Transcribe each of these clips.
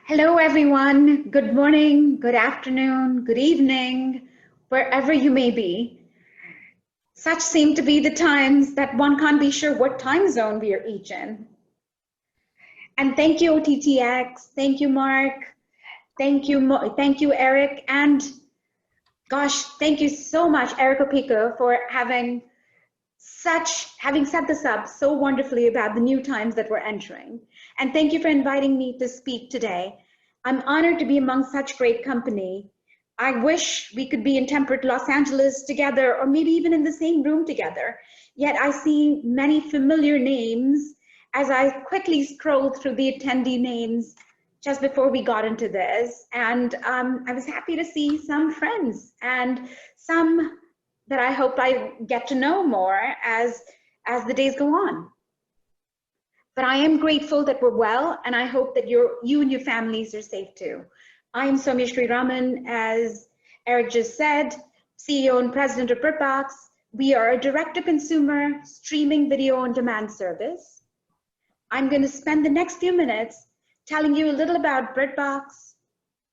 Hello, everyone. Good morning, good afternoon, good evening, wherever you may be. Such seem to be the times that one can't be sure what time zone we are each in. And thank you, OTT.X. Thank you, Mark. Thank you, Eric. And gosh, thank you so much, Eric Opico, for having set this up so wonderfully about the new times that we're entering. And thank you for inviting me to speak today. I'm honored to be among such great company. I wish we could be in temperate Los Angeles together, or maybe even in the same room together. Yet I see many familiar names as I quickly scrolled through the attendee names just before we got into this. And I was happy to see some friends and some that I hope I get to know more as the days go on. But I am grateful that we're well, and I hope that you and your families are safe too. I am Soumya Sriraman, as Eric just said, CEO and president of Britbox. We are a direct-to-consumer streaming video on demand service. I'm going to spend the next few minutes telling you a little about Britbox,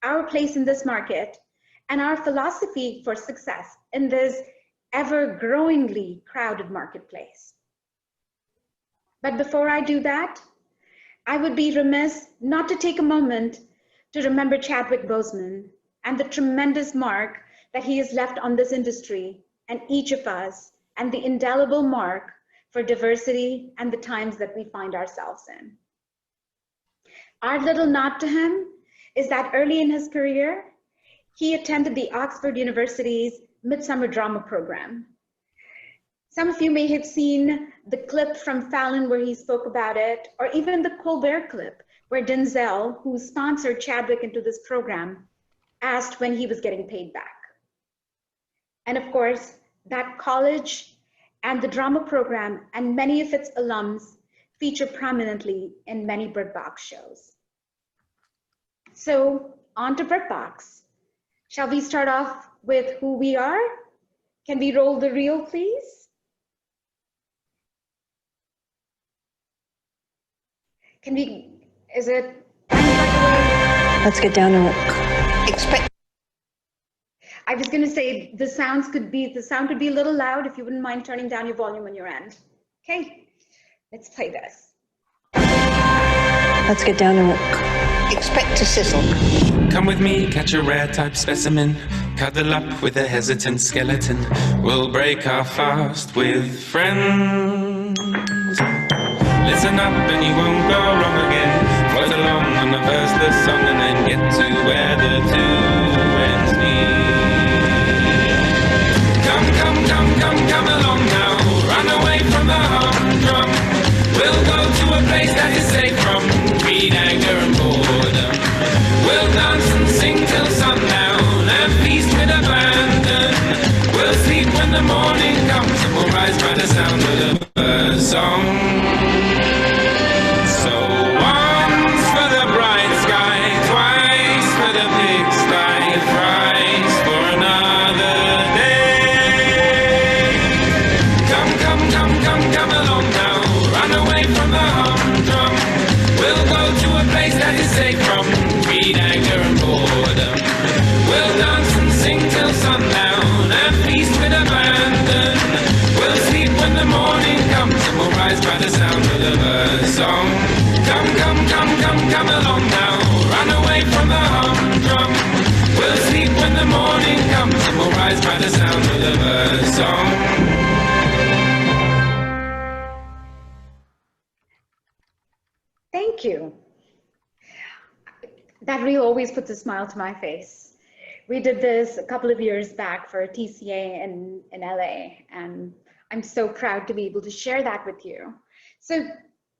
our place in this market, and our philosophy for success in this ever-growingly crowded marketplace. But before I do that, I would be remiss not to take a moment to remember Chadwick Boseman and the tremendous mark that he has left on this industry and each of us, and the indelible mark for diversity and the times that we find ourselves in. Our little nod to him is that early in his career, he attended the Oxford University's Midsummer Drama Program. Some of you may have seen the clip from Fallon where he spoke about it, or even the Colbert clip where Denzel, who sponsored Chadwick into this program, asked when he was getting paid back. And of course, that college and the drama program and many of its alums feature prominently in many Britbox shows. So on to Britbox. Shall we start off with who we are? Can we roll the reel, please? Can we, is it? Let's get down to work. I was going to say the sound could be a little loud if you wouldn't mind turning down your volume on your end. Okay, let's play this. Let's get down to work. Expect to sizzle. Come with me, catch a rare type specimen. Cuddle up with a hesitant skeleton. We'll break our fast with friends. Listen up and you won't go wrong again. Float along on the verseless song and then get to where the two ends meet. Come along now. Run away from the humdrum. We'll go to a place that is safe from greed, anger and boredom. We'll dance and sing till sundown and feast with abandon. We'll sleep when the morning comes and we'll rise by the sound of the bird song. So once for the bright sky, twice for the big sky, thrice for another day. Come along now, run away from the humdrum. We'll go to a place that is safe from greed, anger and boredom. We'll dance and sing till sundown and feast with abandon. We'll sleep when the morning comes and we'll rise by the sound of the bird song. Come along now, run away from the humdrum. We'll sleep when the morning comes and we'll rise by the sound of the bird song. Thank you. That reel always puts a smile to my face. We did this a couple of years back for TCA in LA, and I'm so proud to be able to share that with you. So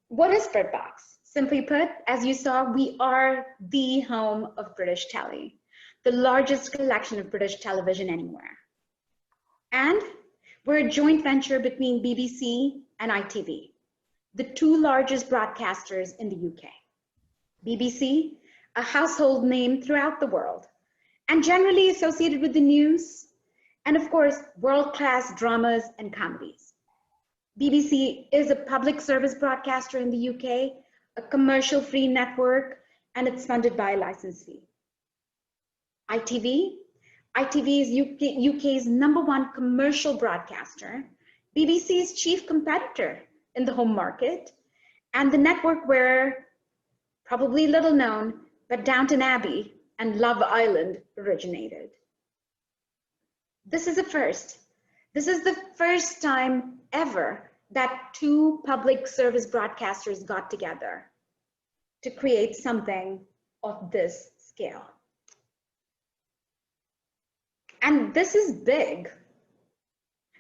what is Britbox? Simply put, as you saw, we are the home of British telly, the largest collection of British television anywhere. And we're a joint venture between BBC and ITV, the two largest broadcasters in the UK. BBC, a household name throughout the world, and generally associated with the news, and of course, world-class dramas and comedies. BBC is a public service broadcaster in the UK, a commercial-free network and it's funded by a license fee. ITV is UK's #1 commercial broadcaster, BBC's chief competitor in the home market, and the network where, probably little known, but Downton Abbey and Love Island originated. This is a first. This is the first time ever that 2 public service broadcasters got together to create something of this scale. And this is big,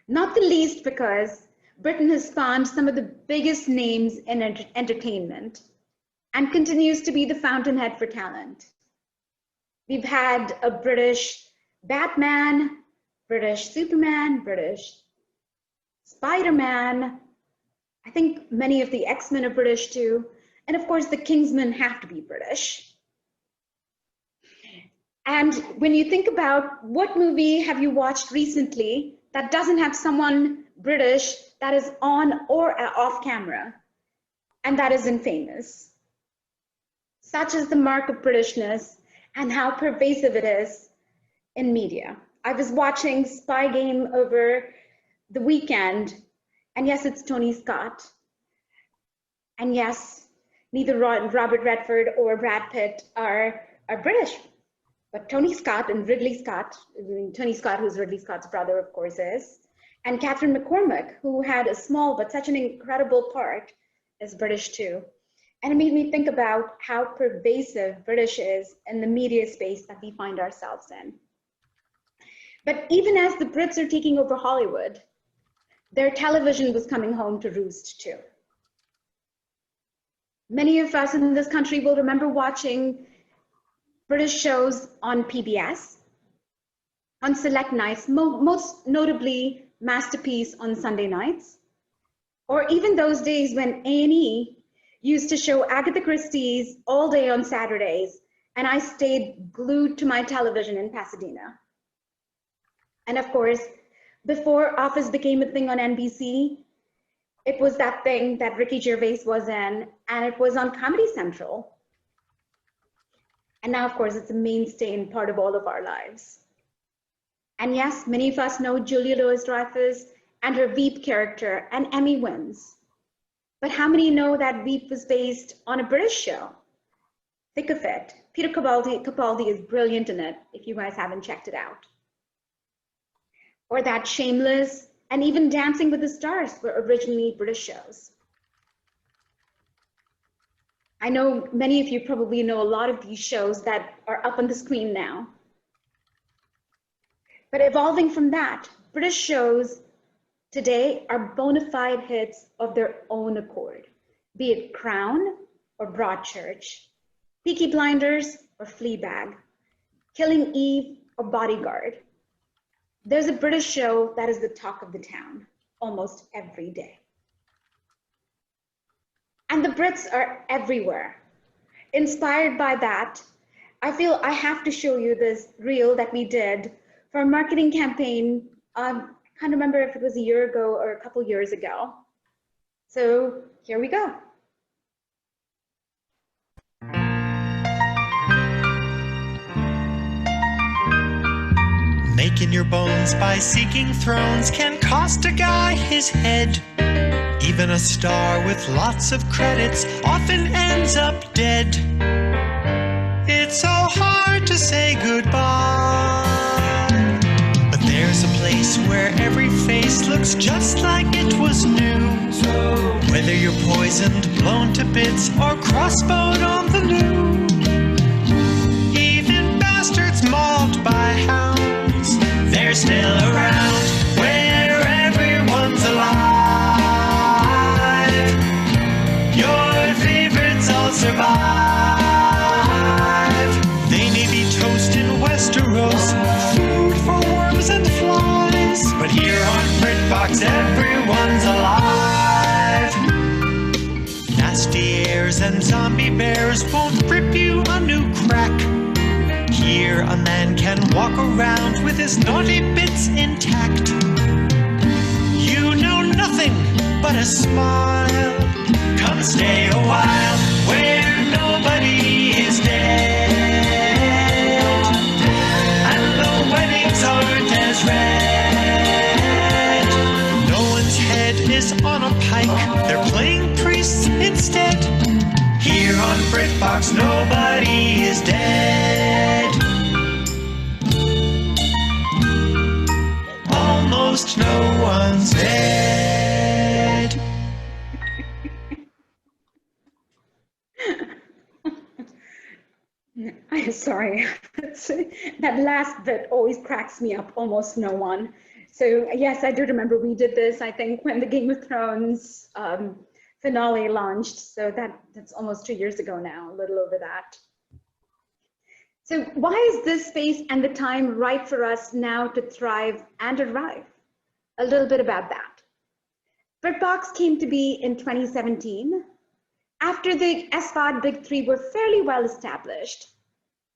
not the least because Britain has spawned some of the biggest names in entertainment and continues to be the fountainhead for talent. We've had a British Batman, British Superman, British Spider-Man. I think many of the X-Men are British too. And of course, the Kingsmen have to be British. And when you think about what movie have you watched recently that doesn't have someone British that is on or off camera, and that isn't famous. Such is the mark of Britishness and how pervasive it is in media. I was watching Spy Game over the weekend, and yes, it's Tony Scott. And yes, neither Robert Redford or Brad Pitt are British, but Tony Scott and Ridley Scott, Tony Scott, who's Ridley Scott's brother, of course, is, and Catherine McCormack, who had a small but such an incredible part, is British too. And it made me think about how pervasive British is in the media space that we find ourselves in. But even as the Brits are taking over Hollywood, their television was coming home to roost too. Many of us in this country will remember watching British shows on PBS, on select nights, most notably Masterpiece on Sunday nights, or even those days when A&E used to show Agatha Christie's all day on Saturdays, and I stayed glued to my television in Pasadena. And of course, before Office became a thing on NBC, it was that thing that Ricky Gervais was in, and it was on Comedy Central. And now, of course, it's a mainstay and part of all of our lives. And yes, many of us know Julia Louis-Dreyfus and her Veep character and Emmy wins. But how many know that Veep was based on a British show? Thick of It. Peter Capaldi is brilliant in it, if you guys haven't checked it out. Or that Shameless and even Dancing with the Stars were originally British shows. I know many of you probably know a lot of these shows that are up on the screen now. But evolving from that, British shows today are bona fide hits of their own accord, be it Crown or Broadchurch, Peaky Blinders or Fleabag, Killing Eve or Bodyguard. There's a British show that is the talk of the town almost every day. And the Brits are everywhere. Inspired by that, I feel I have to show you this reel that we did for a marketing campaign. I can't remember if it was a year ago or a couple years ago. So here we go. Making your bones by seeking thrones can cost a guy his head. Even a star with lots of credits often ends up dead. It's so hard to say goodbye, but there's a place where every face looks just like it was new. Whether you're poisoned, blown to bits, or crossbowed on the loo, even bastards mauled by hounds, they're still around where everyone's alive. Your favorites all survive. They may be toast in Westeros, food for worms and flies, but here on Britbox everyone's alive. Nasty airs and zombie bears won't rip you a new crack. Here a man can walk around with his naughty bits intact. You know nothing but a smile. Come stay a while where nobody is dead. instead. Here on Britbox, nobody is dead. Almost no one's dead. I'm sorry. That last bit always cracks me up, almost no one. So yes, I do remember we did this, I think, when the Game of Thrones finale launched. So that's almost 2 years ago now, a little over that. So why is this space and the time right for us now to thrive and arrive? A little bit about that. Britbox came to be in 2017 after the SVOD big three were fairly well established,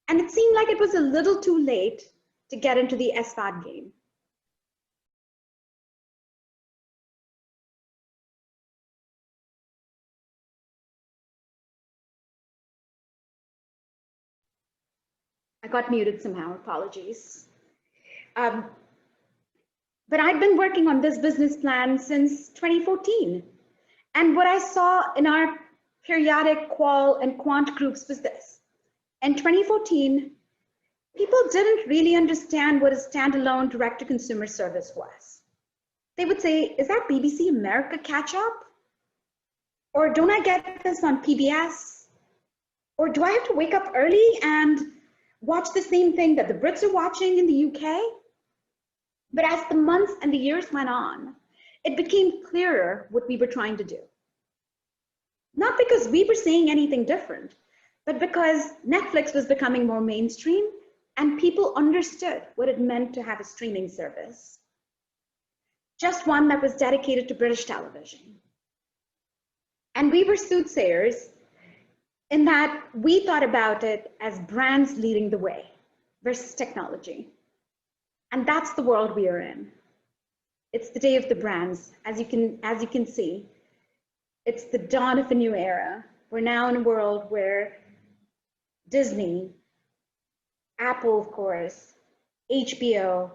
and it seemed like it was a little too late to get into the SVOD game. I got muted somehow, apologies. But I'd been working on this business plan since 2014. And what I saw in our periodic qual and quant groups was this. In 2014, people didn't really understand what a standalone direct-to-consumer service was. They would say, is that BBC America catch-up? Or don't I get this on PBS? Or do I have to wake up early and watch the same thing that the Brits are watching in the UK? But as the months and the years went on, it became clearer what we were trying to do. Not because we were saying anything different, but because Netflix was becoming more mainstream and people understood what it meant to have a streaming service. Just one that was dedicated to British television. And we were soothsayers in that we thought about it as brands leading the way versus technology. And that's the world we are in. It's the day of the brands, as you can see. It's the dawn of a new era. We're now in a world where Disney, Apple, of course, HBO,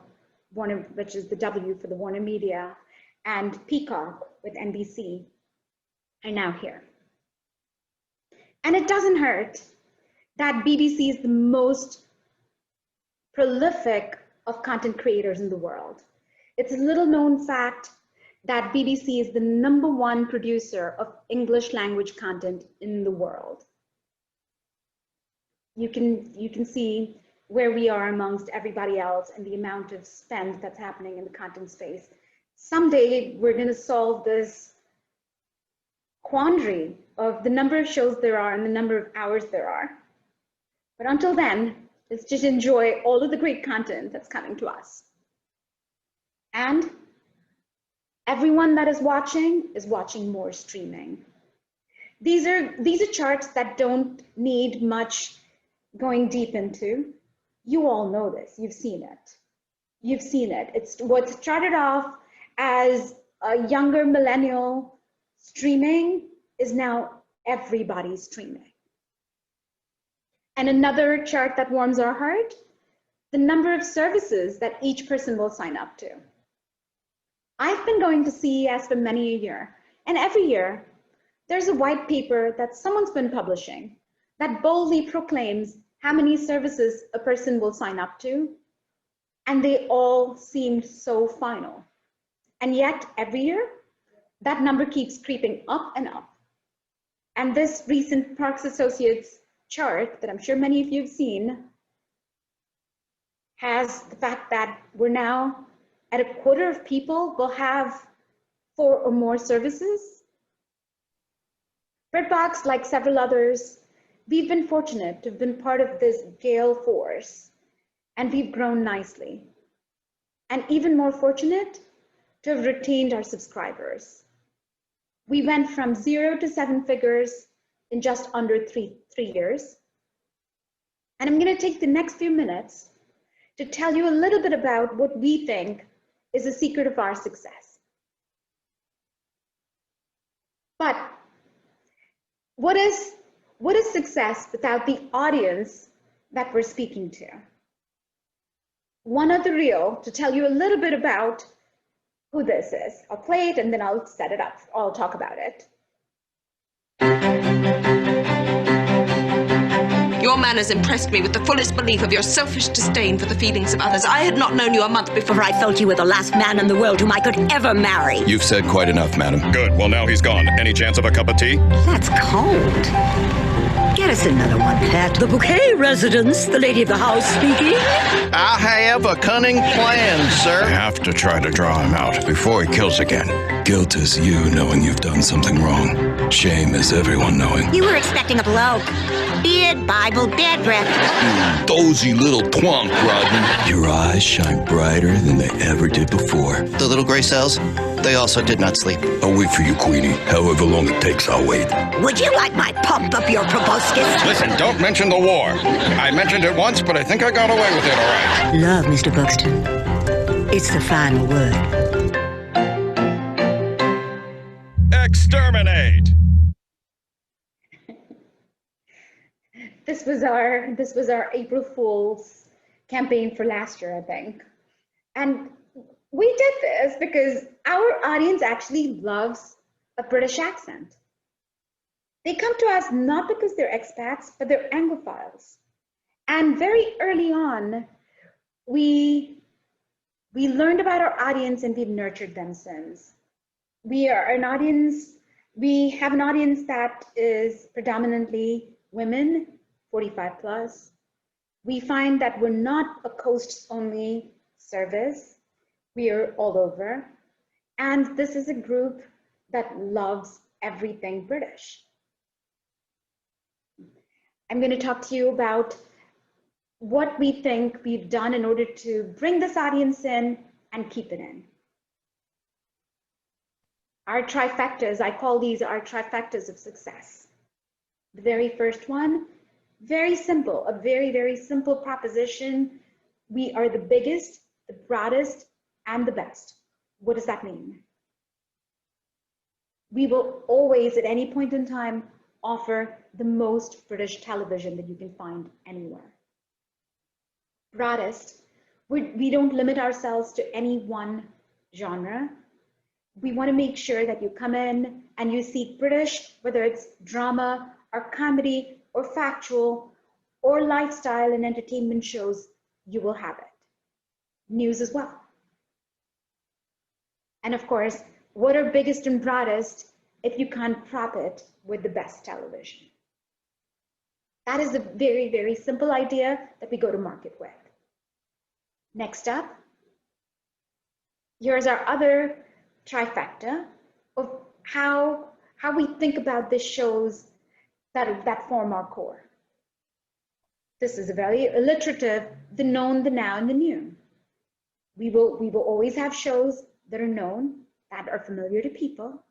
which is the W for the Warner Media, and Peacock with NBC are now here. And it doesn't hurt that BBC is the most prolific of content creators in the world. It's a little known fact that BBC is the #1 producer of English language content in the world. You can see where we are amongst everybody else and the amount of spend that's happening in the content space. Someday we're going to solve this quandary of the number of shows there are and the number of hours there are. But until then, let's just enjoy all of the great content that's coming to us. And everyone that is watching more streaming. These are charts that don't need much going deep into. You all know this, you've seen it. You've seen it. It's what started off as a younger millennial streaming is now everybody streaming. And another chart that warms our heart, the number of services that each person will sign up to. I've been going to CES for many a year, and every year there's a white paper that someone's been publishing that boldly proclaims how many services a person will sign up to, and they all seemed so final. And yet every year, that number keeps creeping up and up. And this recent Parks Associates chart that I'm sure many of you have seen has the fact that we're now at a quarter of people will have 4 or more services. Britbox, like several others, we've been fortunate to have been part of this gale force, and we've grown nicely. And even more fortunate to have retained our subscribers. We went from 0 to 7 figures in just under three years. And I'm going to take the next few minutes to tell you a little bit about what we think is the secret of our success. But what is success without the audience that we're speaking to? One other reel to tell you a little bit about who this is. I'll play it and then I'll set it up. I'll talk about it. man has impressed me with the fullest belief of your selfish disdain for the feelings of others. I had not known you a month before I felt you were the last man in the world whom I could ever marry. You've said quite enough, madam. Good. Well, now he's gone. Any chance of a cup of tea? That's cold. Get us another one, Pat. The bouquet residence, the lady of the house speaking. I have a cunning plan, sir. I have to try to draw him out before he kills again. Guilt is you knowing you've done something wrong. Shame is everyone knowing. You were expecting a bloke. Beard, Bible, bad breath. Dozy little twunk, Rodney. Your eyes shine brighter than they ever did before. The little gray cells, they also did not sleep. I'll wait for you, Queenie. However long it takes, I'll wait. Would you like my pump up your proboscis? Listen, don't mention the war. I mentioned it once, but I think I got away with it all right. Love, Mr. Buxton. It's the final word. Exterminate! This was our April Fool's campaign for last year, I think. And we did this because our audience actually loves a British accent. They come to us not because they're expats, but they're Anglophiles. And very early on, we learned about our audience and we've nurtured them since. We have an audience that is predominantly women, 45 plus. We find that we're not a coast-only service. We are all over. And this is a group that loves everything British. I'm going to talk to you about what we think we've done in order to bring this audience in and keep it in. Our trifectas, I call these our trifectas of success. The very first one, very simple, a very, very simple proposition. We are the biggest, the broadest, and the best. What does that mean? We will always, at any point in time, offer the most British television that you can find anywhere. Broadest, we don't limit ourselves to any one genre. We want to make sure that you come in and you seek British, whether it's drama or comedy or factual or lifestyle and entertainment shows, you will have it. News as well. And of course, what are biggest and broadest if you can't prop it with the best television? That is a very, very simple idea that we go to market with. Next up, here's our other trifecta of how we think about the shows that form our core. This is a very alliterative, the known, the now, and the new. We will always have shows that are known, that are familiar to people.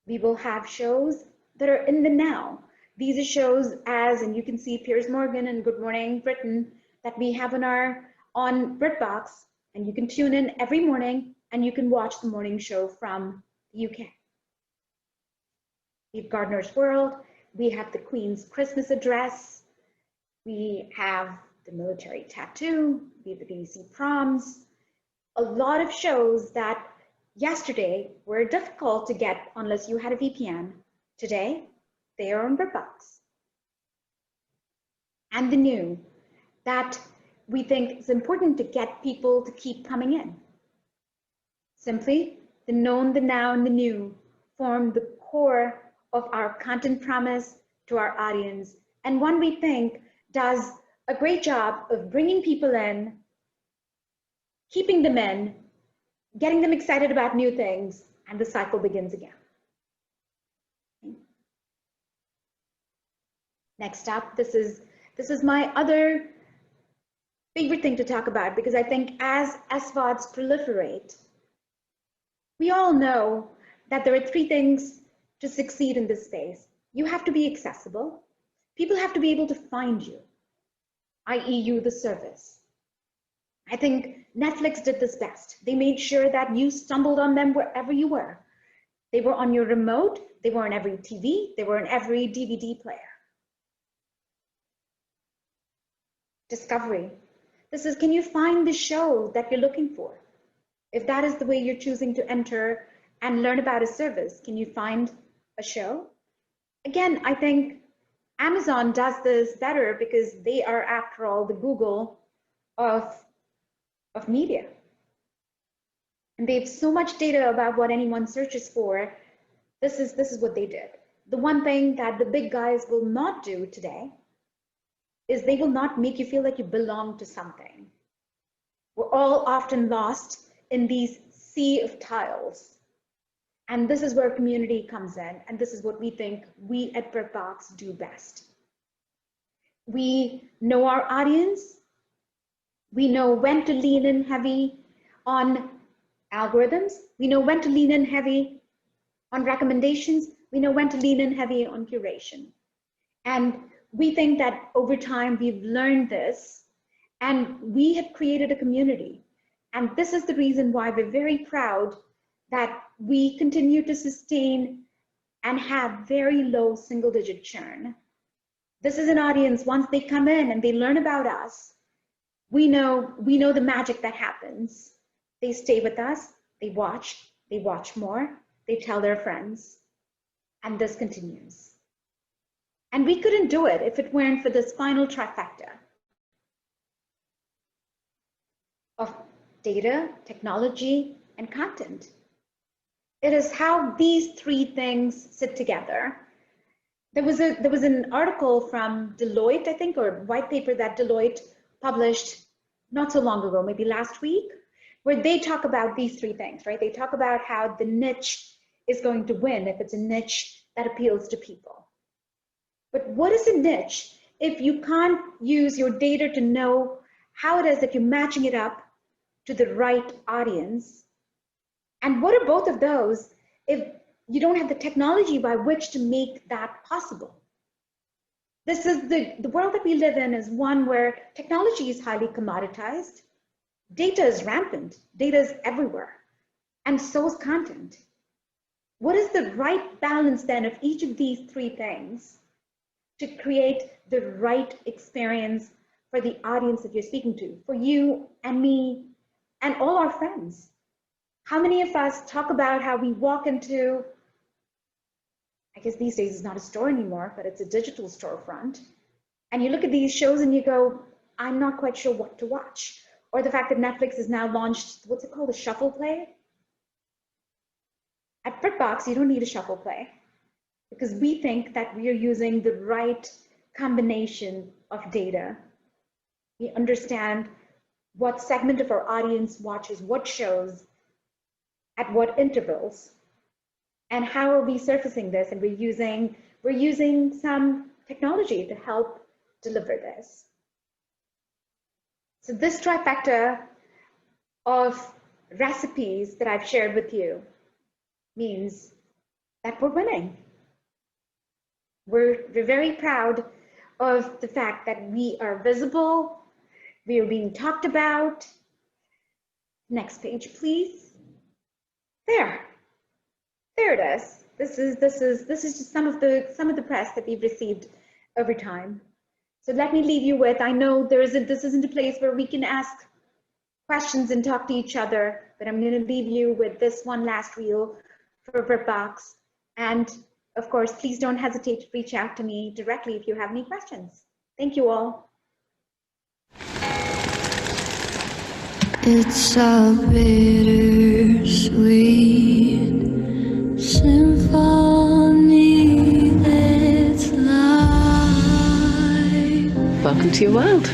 We will have shows that are in the now. These are shows and you can see Piers Morgan and Good Morning Britain that we have on Britbox, and you can tune in every morning and you can watch the morning show from the UK. We have Gardener's World, we have the Queen's Christmas Address, we have the Military Tattoo, we have the BBC Proms, a lot of shows that yesterday were difficult to get unless you had a VPN. Today, they are on Britbox. And the new, that we think it's important to get people to keep coming in. Simply, the known, the now, and the new form the core of our content promise to our audience, and one we think does a great job of bringing people in, keeping them in, getting them excited about new things, and the cycle begins again. Next up, this is my other favorite thing to talk about, because I think as SVODs proliferate, we all know that there are three things to succeed in this space. You have to be accessible. People have to be able to find you, i.e. you, the service. I think Netflix did this best. They made sure that you stumbled on them wherever you were. They were on your remote, they were on every TV, they were on every DVD player. Discovery. This is, can you find the show that you're looking for? If that is the way you're choosing to enter and learn about a service, can you find a show? Again, I think Amazon does this better because they are, after all, the Google of media. And they have so much data about what anyone searches for. This is what they did. The one thing that the big guys will not do today is they will not make you feel like you belong to something. We're all often lost in these sea of tiles. And this is where community comes in. And this is what we think we at Britbox do best. We know our audience. We know when to lean in heavy on algorithms. We know when to lean in heavy on recommendations. We know when to lean in heavy on curation. And we think that over time we've learned this, and we have created a community. And this is the reason why we're very proud that we continue to sustain and have very low single-digit churn. This is an audience, once they come in and they learn about us, we know the magic that happens. They stay with us, they watch more, they tell their friends, and this continues. And we couldn't do it if it weren't for this final trifecta of data, technology, and content. It is how these three things sit together. There was an article from Deloitte, I think, or white paper that Deloitte published not so long ago, maybe last week, where they talk about these three things, right? They talk about how the niche is going to win if it's a niche that appeals to people. But what is a niche if you can't use your data to know how it is that you're matching it up to the right audience? And what are both of those if you don't have the technology by which to make that possible? This is the world that we live in is one where technology is highly commoditized. Data is rampant, data is everywhere, and so is content. What is the right balance then of each of these three things to create the right experience for the audience that you're speaking to, for you and me and all our friends? How many of us talk about how we walk into, I guess these days it's not a store anymore, but it's a digital storefront, and you look at these shows and you go, I'm not quite sure what to watch. Or the fact that Netflix has now launched, what's it called, a shuffle play? At Britbox, you don't need a shuffle play because we think that we are using the right combination of data. We understand what segment of our audience watches what shows at what intervals, and how are we surfacing this? And we're using some technology to help deliver this. So this trifecta of recipes that I've shared with you means that we're winning. We're very proud of the fact that we are visible, we are being talked about. Next page, please. There it is. This is just some of the press that we've received over time. So let me leave you with, I know this isn't a place where we can ask questions and talk to each other, but I'm going to leave you with this one last reel for Britbox. And of course, please don't hesitate to reach out to me directly if you have any questions. Thank you all. It's a bittersweet symphony that's life. Welcome to your world.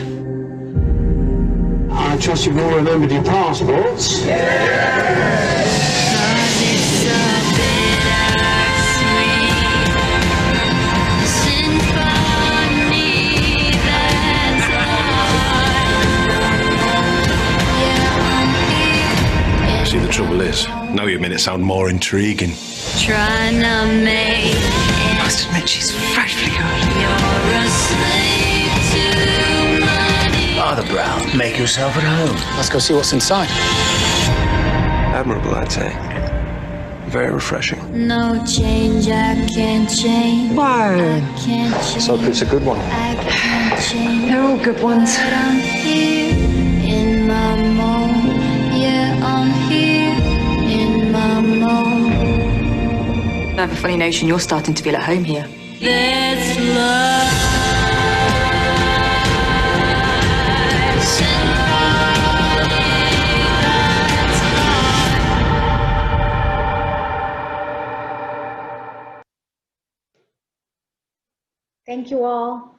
I trust you've all remembered your passports. Yeah. See, the trouble is, now you made it sound more intriguing. Trying to make I must admit, she's frightfully good. you're a slave to money. Arthur Brown, make yourself at home. Let's go see what's inside. Admirable, I'd say. Very refreshing. No change, I can't change. Word. I can't change. So it's a good one. I can't change. They're all good ones. But I'm here in my mode. Yeah, I'm here in my mode. I have a funny notion you're starting to feel at home here. That's love. Thank you all.